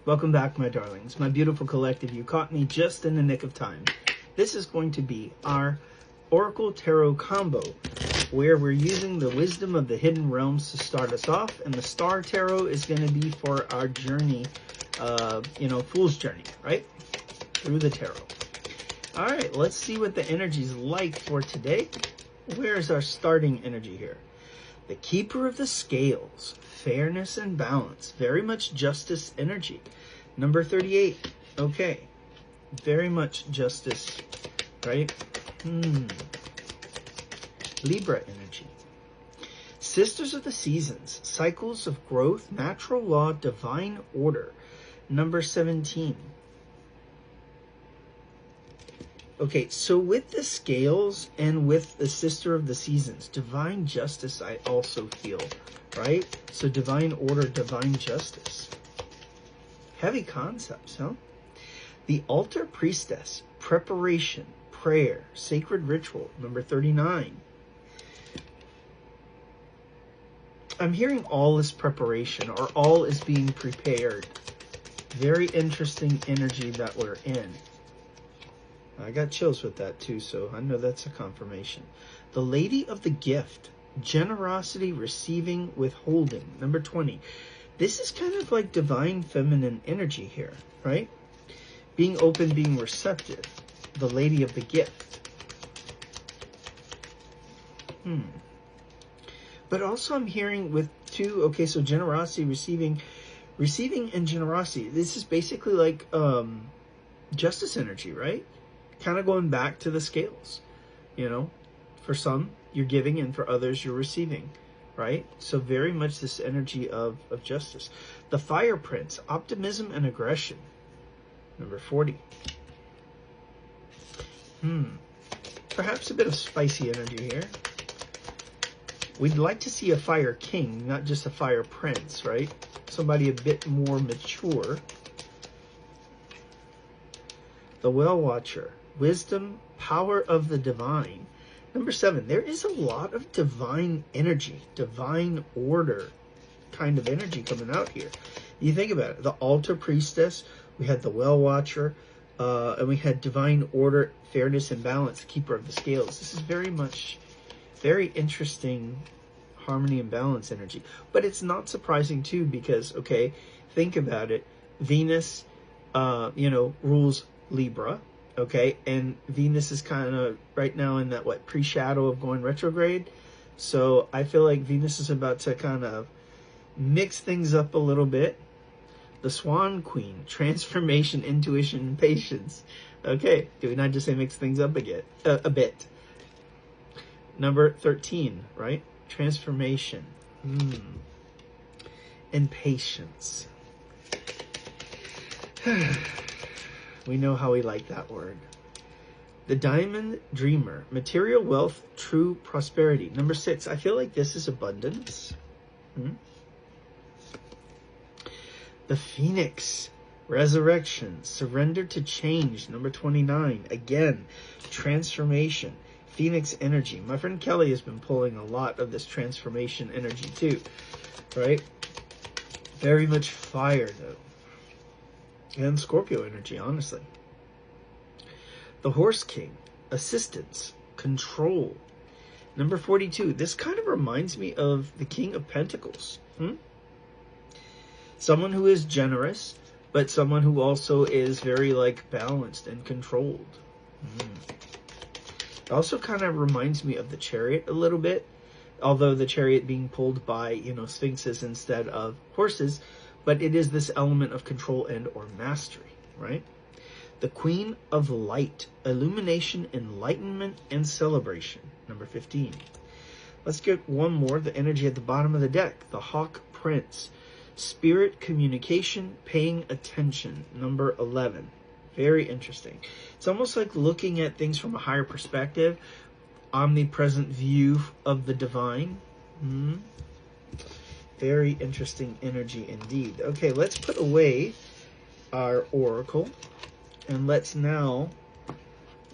Welcome back, my darlings, my beautiful collective. You caught me just in the nick of time. This is going to be our Oracle Tarot combo, where we're using the wisdom of the hidden realms to start us off, and the Star Tarot is going to be for our journey, Fool's Journey, right? Through the tarot. All right, let's see what the energy's like for today. Where's our starting energy here? The Keeper of the Scales, fairness and balance, very much justice energy. Number 38, okay, very much justice, right? Libra energy. Sisters of the Seasons, cycles of growth, natural law, divine order. Number 17. Okay, so with the scales and with the Sister of the Seasons, divine justice I also feel, right? So divine order, divine justice. Heavy concepts, huh? The Altar Priestess, preparation, prayer, sacred ritual, number 39. I'm hearing all is preparation, or all is being prepared. Very interesting energy that we're in. I got chills with that too, so I know that's a confirmation. The Lady of the Gift, generosity, receiving, withholding, number 20. This is kind of like divine feminine energy here, right? Being open, being receptive. The Lady of the Gift. But also I'm hearing with two, okay, so generosity, receiving and generosity. This is basically like justice energy, right? Kind of going back to the scales, for some you're giving and for others you're receiving, right? So very much this energy of justice. The Fire Prince, optimism and aggression, number 40. Perhaps a bit of spicy energy here. We'd like to see a Fire King, not just a Fire Prince, right? Somebody a bit more mature. The Well Watcher, wisdom, power of the divine. Number 7, there is a lot of divine energy, divine order kind of energy coming out here. You think about it, the Altar Priestess, we had the Well Watcher, and we had divine order, fairness and balance, keeper of the scales. This is very interesting harmony and balance energy. But it's not surprising too, because, okay, think about it. Venus, rules Libra. Okay, and Venus is kind of right now in that, pre-shadow of going retrograde. So I feel like Venus is about to kind of mix things up a little bit. The Swan Queen, transformation, intuition, and patience. Okay, do we not just say mix things up a bit? Number 13, right? Transformation. And patience. We know how we like that word. The Diamond Dreamer, material wealth, true prosperity. Number 6, I feel like this is abundance. The Phoenix, resurrection, surrender to change. Number 29, again, transformation, Phoenix energy. My friend Kelly has been pulling a lot of this transformation energy too, right? Very much fire though. And Scorpio energy, honestly. The Horse King, assistance, control. Number 42, this kind of reminds me of the King of Pentacles. Someone who is generous, but someone who also is very balanced and controlled. It also kind of reminds me of the Chariot a little bit, although the Chariot being pulled by, sphinxes instead of horses. But it is this element of control and or mastery, right? The Queen of Light, illumination, enlightenment, and celebration. Number 15. Let's get one more, the energy at the bottom of the deck. The Hawk Prince, spirit, communication, paying attention. Number 11. Very interesting. It's almost like looking at things from a higher perspective. Omnipresent view of the divine. Very interesting energy indeed. Okay, let's put away our oracle and let's now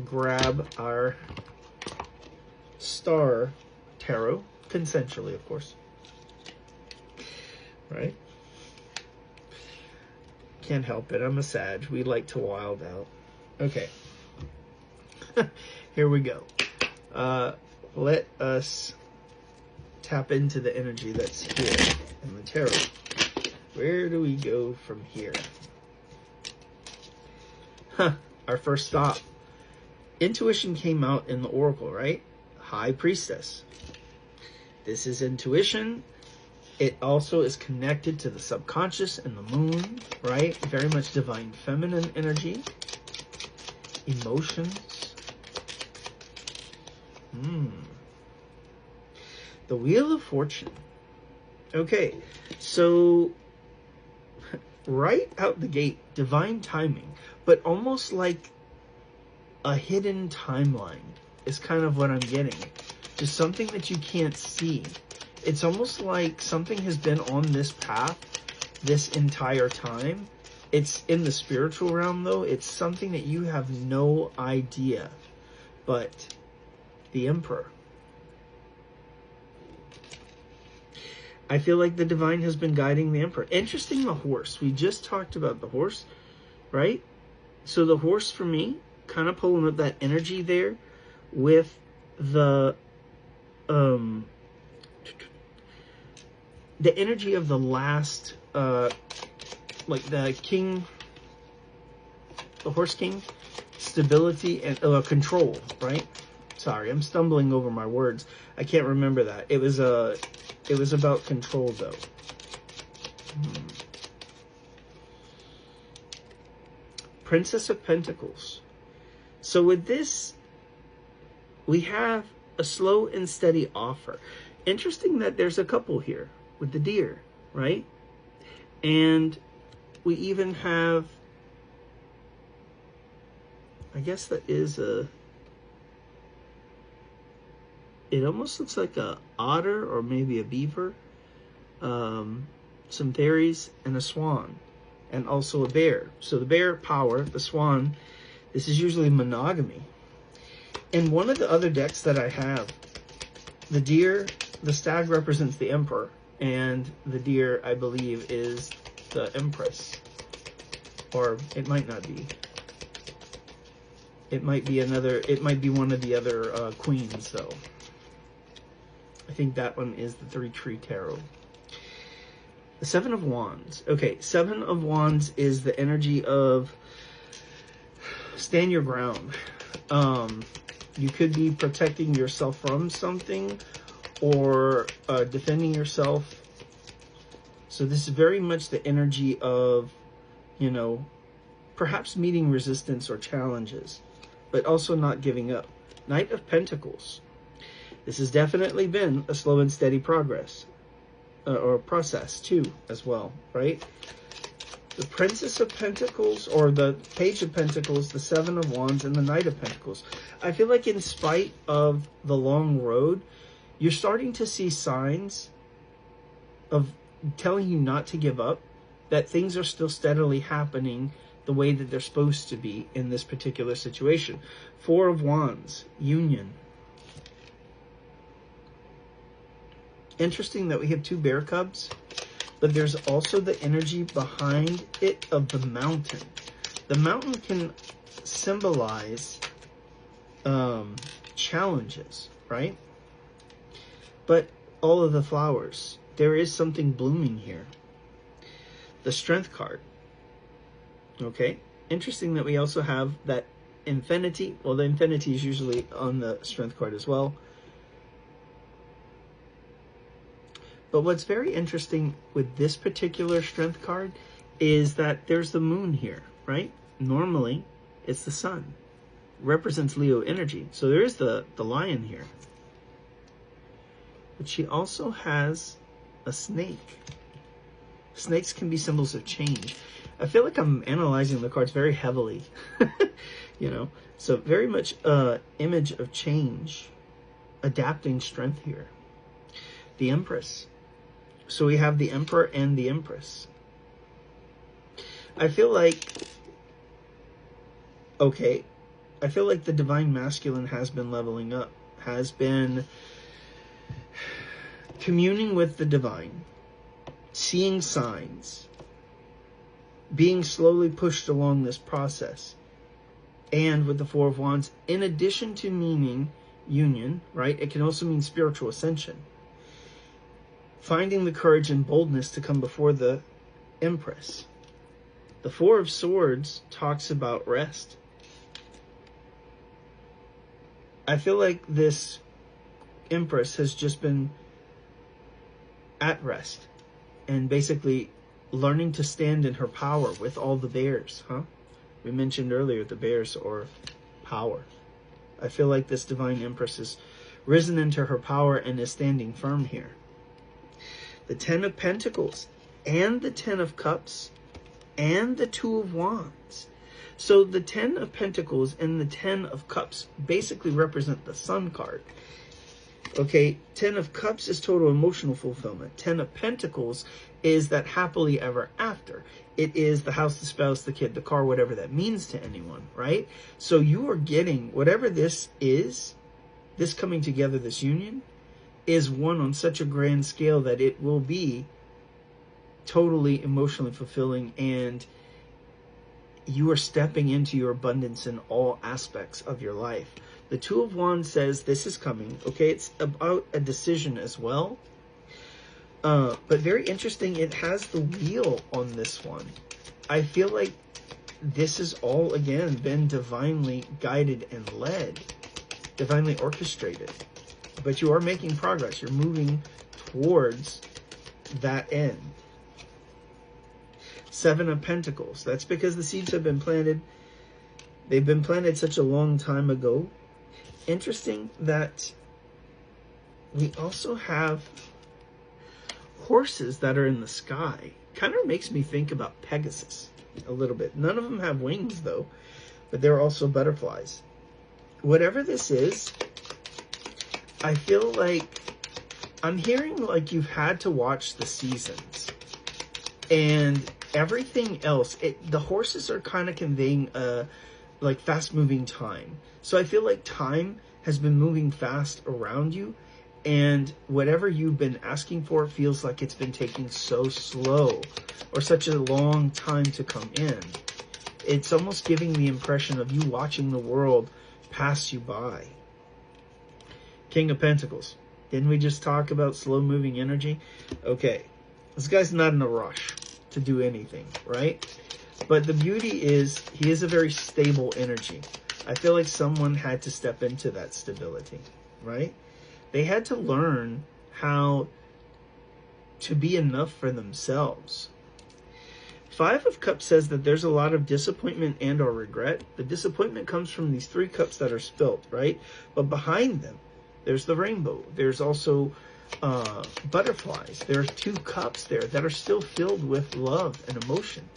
grab our Star Tarot, consensually, of course. Right? Can't help it. I'm a Sag. We like to wild out. Okay. Here we go. Let us tap into the energy that's here in the tarot. Where do we go from here? Our first stop. Intuition came out in the Oracle, right? High Priestess. This is intuition. It also is connected to the subconscious and the moon, right? Very much divine feminine energy. Emotions. The Wheel of Fortune. Okay, so right out the gate, divine timing, but almost like a hidden timeline is kind of what I'm getting. Just something that you can't see. It's almost like something has been on this path this entire time. It's in the spiritual realm, though. It's something that you have no idea. But the Emperor. I feel like the divine has been guiding the Emperor. Interesting, the horse. We just talked about the horse, right? So the horse, for me, kind of pulling up that energy there with the energy of the last, like the king, the horse king, stability and control, right? Sorry, I'm stumbling over my words. I can't remember that. It was about control, though. Princess of Pentacles. So with this, we have a slow and steady offer. Interesting that there's a couple here with the deer, right? And we even have, I guess that is a, it almost looks like a otter or maybe a beaver, some fairies, and a swan, and also a bear. So the bear, power, the swan, this is usually monogamy. In one of the other decks that I have, the deer, the stag represents the Emperor, and the deer, I believe, is the Empress. Or it might not be. It might be another, it might be one of the other queens, though. I think that one is the Three Tree Tarot. The Seven of Wands. Okay, Seven of Wands is the energy of stand your ground. You could be protecting yourself from something or defending yourself. So this is very much the energy of, you know, perhaps meeting resistance or challenges, but also not giving up. Knight of Pentacles. This has definitely been a slow and steady progress, or process too, as well, right? The Princess of Pentacles, or the Page of Pentacles, the Seven of Wands, and the Knight of Pentacles. I feel like in spite of the long road, you're starting to see signs of telling you not to give up, that things are still steadily happening the way that they're supposed to be in this particular situation. Four of Wands, union. Interesting that we have two bear cubs, but there's also the energy behind it of the mountain. The mountain can symbolize challenges, right? But all of the flowers, there is something blooming here. The Strength card. Okay, interesting that we also have that Infinity. Well, the Infinity is usually on the Strength card as well. But what's very interesting with this particular Strength card is that there's the moon here, right? Normally, it's the sun. Represents Leo energy. So there is the lion here. But she also has a snake. Snakes can be symbols of change. I feel like I'm analyzing the cards very heavily. You know, so very much image of change, adapting strength here. The Empress. So we have the Emperor and the Empress. I feel like, okay, I feel like the Divine Masculine has been leveling up, has been communing with the divine, seeing signs, being slowly pushed along this process. And with the Four of Wands, in addition to meaning union, right, it can also mean spiritual ascension. Finding the courage and boldness to come before the Empress. The Four of Swords talks about rest. I feel like this Empress has just been at rest and basically learning to stand in her power with all the bears, huh? We mentioned earlier the bears or power. I feel like this Divine Empress has risen into her power and is standing firm here. The Ten of Pentacles and the Ten of Cups and the Two of Wands. So the Ten of Pentacles and the Ten of Cups basically represent the Sun card. Okay, Ten of Cups is total emotional fulfillment. Ten of Pentacles is that happily ever after. It is the house, the spouse, the kid, the car, whatever that means to anyone, right? So you are getting, whatever this is, this coming together, this union, is one on such a grand scale that it will be totally emotionally fulfilling, and you are stepping into your abundance in all aspects of your life. The Two of Wands says this is coming. Okay, it's about a decision as well. But very interesting, it has the wheel on this one. I feel like this has all, again, been divinely guided and led, divinely orchestrated. But you are making progress. You're moving towards that end. Seven of Pentacles. That's because the seeds have been planted. They've been planted such a long time ago. Interesting that we also have horses that are in the sky. Kind of makes me think about Pegasus a little bit. None of them have wings though, but they're also butterflies. Whatever this is, I feel like I'm hearing like you've had to watch the seasons and everything else. The horses are kind of conveying like fast moving time. So I feel like time has been moving fast around you, and whatever you've been asking for feels like it's been taking so slow or such a long time to come in. It's almost giving the impression of you watching the world pass you by. King of Pentacles. Didn't we just talk about slow moving energy? Okay, this guy's not in a rush to do anything, right? But the beauty is he is a very stable energy. I feel like someone had to step into that stability, right? They had to learn how to be enough for themselves. Five of Cups says that there's a lot of disappointment and or regret. The disappointment comes from these three cups that are spilt, right? But behind them, there's the rainbow. There's also butterflies. There are two cups there that are still filled with love and emotion.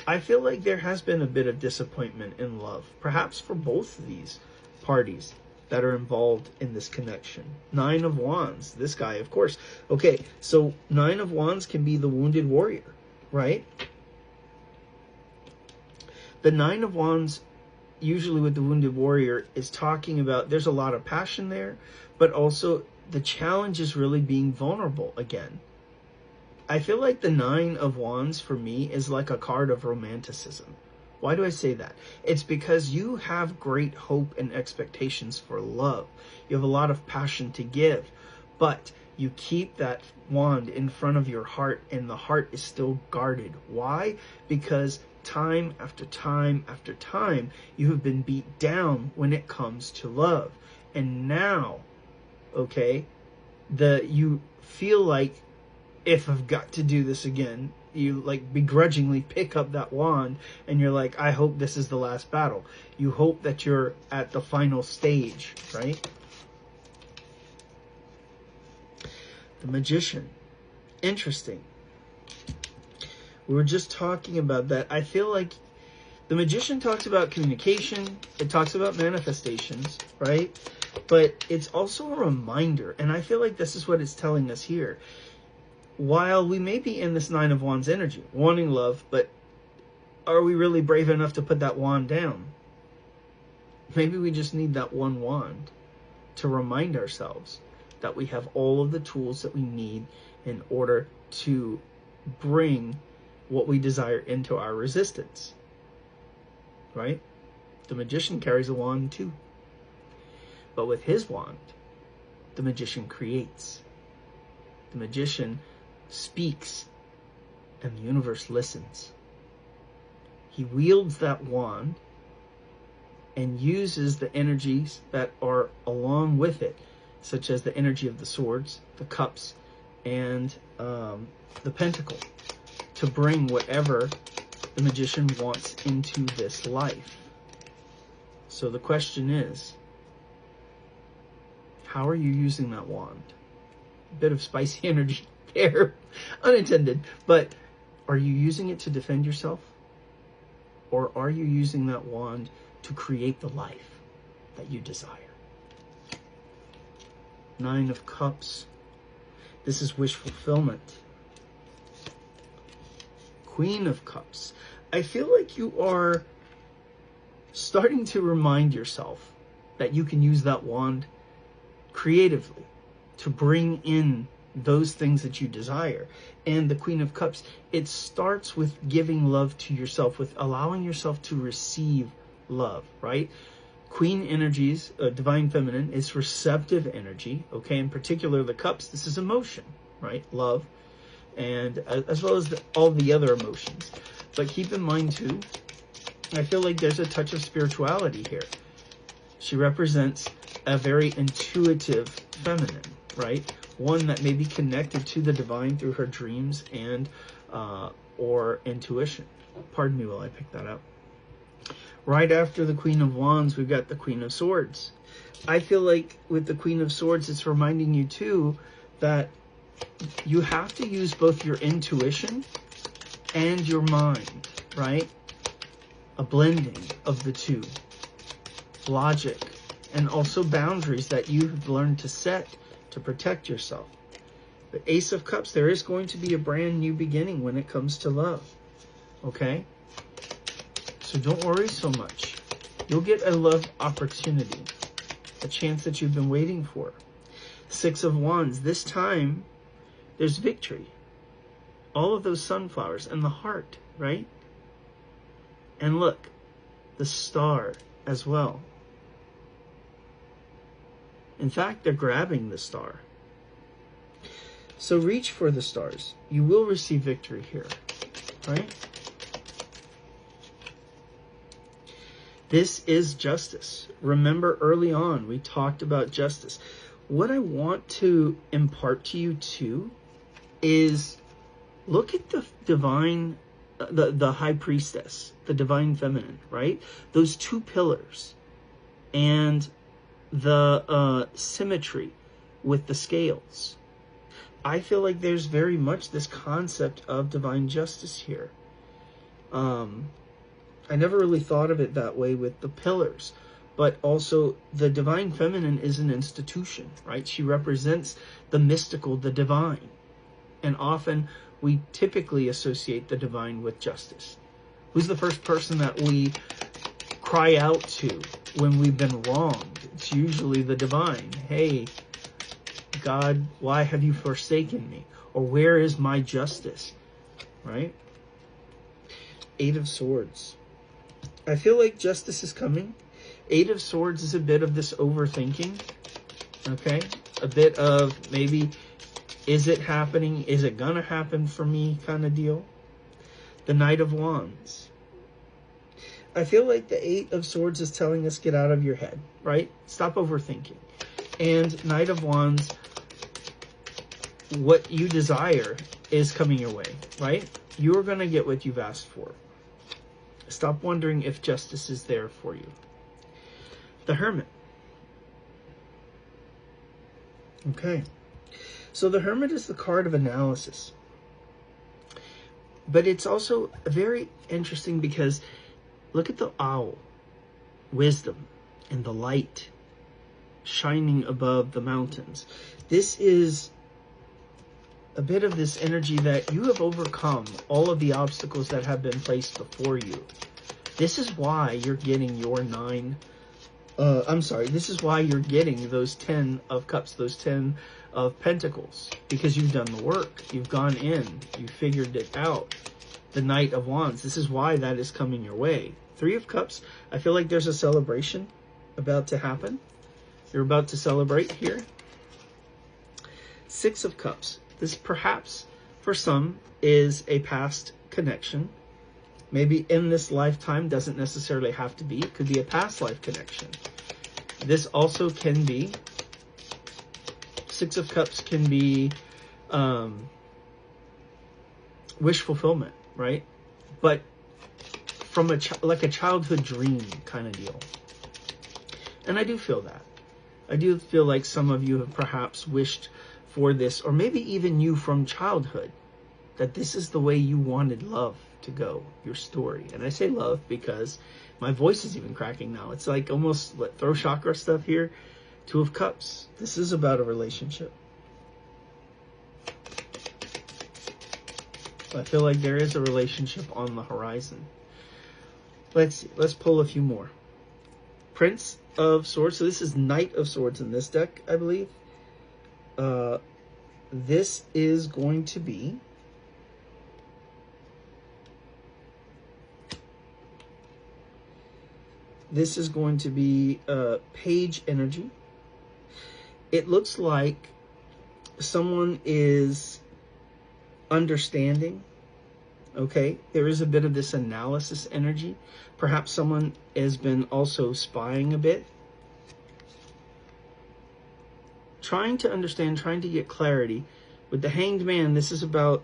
I feel like there has been a bit of disappointment in love, perhaps for both of these parties that are involved in this connection. Nine of Wands, this guy, of course. Okay, so Nine of Wands can be the wounded warrior, right? The Nine of Wands, usually with the wounded warrior, is talking about there's a lot of passion there, but also the challenge is really being vulnerable again. I feel like the Nine of Wands for me is like a card of romanticism. Why do I say that? It's because you have great hope and expectations for love. You have a lot of passion to give, but you keep that wand in front of your heart and the heart is still guarded. Why? Because time after time after time, you have been beat down when it comes to love. And now, okay, you feel like, if I've got to do this again, you like begrudgingly pick up that wand and you're like, I hope this is the last battle. You hope that you're at the final stage, right? The Magician. Interesting. We were just talking about that. I feel like the Magician talks about communication. It talks about manifestations, right? But it's also a reminder, and I feel like this is what it's telling us here. While we may be in this Nine of Wands energy, wanting love, but are we really brave enough to put that wand down? Maybe we just need that one wand to remind ourselves that we have all of the tools that we need in order to bring what we desire into our resistance, right? The magician carries a wand too. But with his wand, the magician creates. The magician speaks, and the universe listens. He wields that wand and uses the energies that are along with it, such as the energy of the swords, the cups, and the pentacle, to bring whatever the magician wants into this life. So the question is, how are you using that wand? A bit of spicy energy there, unintended, but are you using it to defend yourself? Or are you using that wand to create the life that you desire? Nine of Cups. This is wish fulfillment. Queen of Cups. I feel like you are starting to remind yourself that you can use that wand creatively to bring in those things that you desire. And the Queen of Cups, it starts with giving love to yourself, with allowing yourself to receive love, right? Queen energies, divine feminine, is receptive energy, okay? In particular, the cups, this is emotion, right? Love, and as well as all the other emotions. But keep in mind too, I feel like there's a touch of spirituality here. She represents a very intuitive feminine, right? One that may be connected to the divine through her dreams and or intuition. Pardon me while I pick that up. Right after the Queen of Wands, we've got the Queen of Swords. I feel like with the Queen of Swords, it's reminding you too that you have to use both your intuition and your mind, right? A blending of the two. Logic and also boundaries that you've learned to set to protect yourself. The Ace of Cups, there is going to be a brand new beginning when it comes to love, okay? So don't worry so much. You'll get a love opportunity, a chance that you've been waiting for. Six of Wands, this time there's victory. All of those sunflowers and the heart, right? And look, the star as well. In fact, they're grabbing the star. So reach for the stars. You will receive victory here, right? This is justice. Remember early on, we talked about justice. What I want to impart to you too is look at the divine, the high priestess, the divine feminine, right? Those two pillars and the symmetry with the scales. I feel like there's very much this concept of divine justice here. I never really thought of it that way with the pillars, but also the divine feminine is an institution, right? She represents the mystical, the divine. And often we typically associate the divine with justice. Who's the first person that we cry out to when we've been wronged? It's usually the divine. Hey, God, why have you forsaken me? Or where is my justice? Right? Eight of Swords. I feel like justice is coming. Eight of Swords is a bit of this overthinking. Okay? A bit of maybe, is it happening? Is it gonna happen for me kind of deal? The Knight of Wands. I feel like the Eight of Swords is telling us get out of your head, right? Stop overthinking. And Knight of Wands, what you desire is coming your way, right? You are going to get what you've asked for. Stop wondering if justice is there for you. The Hermit. Okay. So the Hermit is the card of analysis. But it's also very interesting because look at the owl. Wisdom and the light shining above the mountains. This is a bit of this energy that you have overcome all of the obstacles that have been placed before you. This is why you're getting your this is why you're getting those 10 of Cups, those 10 of Pentacles, because you've done the work. You've gone in, you figured it out. the Knight of Wands. This is why that is coming your way. Three of Cups, I feel like there's a celebration about to happen. You're about to celebrate here. Six of Cups. This perhaps for some is a past connection. Maybe in this lifetime, doesn't necessarily have to be. It could be a past life connection. This also can be, Six of Cups can be wish fulfillment, right? But from like a childhood dream kind of deal. And I do feel that. I do feel like some of you have perhaps wished for this, or maybe even you from childhood, that this is the way you wanted love to go, your story. And I say love because my voice is even cracking now. It's like almost throw chakra stuff here. Two of Cups. This is about a relationship. I feel like there is a relationship on the horizon. Let's see. Let's pull a few more. Prince of Swords. So this is Knight of Swords in this deck, I believe. This is going to be Page energy. It looks like someone is understanding. Okay, there is a bit of this analysis energy. Perhaps someone has been also spying a bit. Trying to understand, trying to get clarity. With the Hanged Man, this is about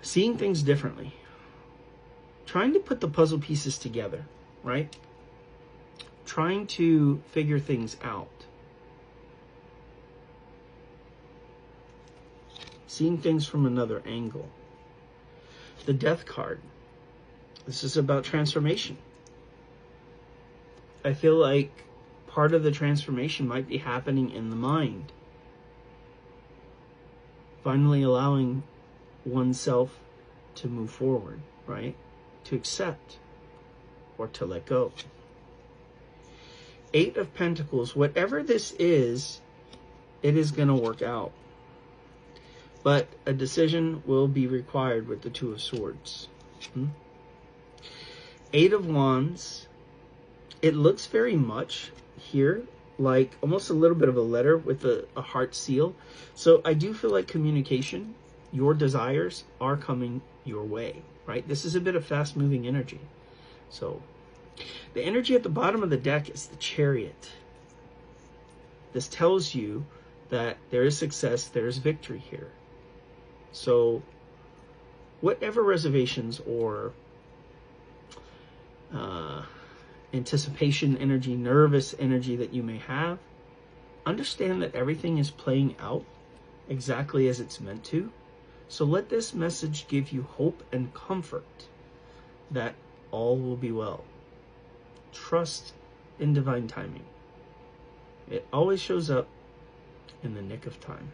seeing things differently. Trying to put the puzzle pieces together, right? Trying to figure things out. Seeing things from another angle. The Death card. This is about transformation. I feel like part of the transformation might be happening in the mind. Finally allowing oneself to move forward, right? To accept or to let go. Eight of Pentacles. Whatever this is, it is going to work out. But a decision will be required with the Two of Swords. Eight of Wands. It looks very much here like almost a little bit of a letter with a heart seal. So I do feel like communication, your desires are coming your way, right? This is a bit of fast-moving energy. So the energy at the bottom of the deck is the Chariot. This tells you that there is success, there is victory here. So whatever reservations or anticipation energy, nervous energy that you may have, understand that everything is playing out exactly as it's meant to. So let this message give you hope and comfort that all will be well. Trust in divine timing. It always shows up in the nick of time.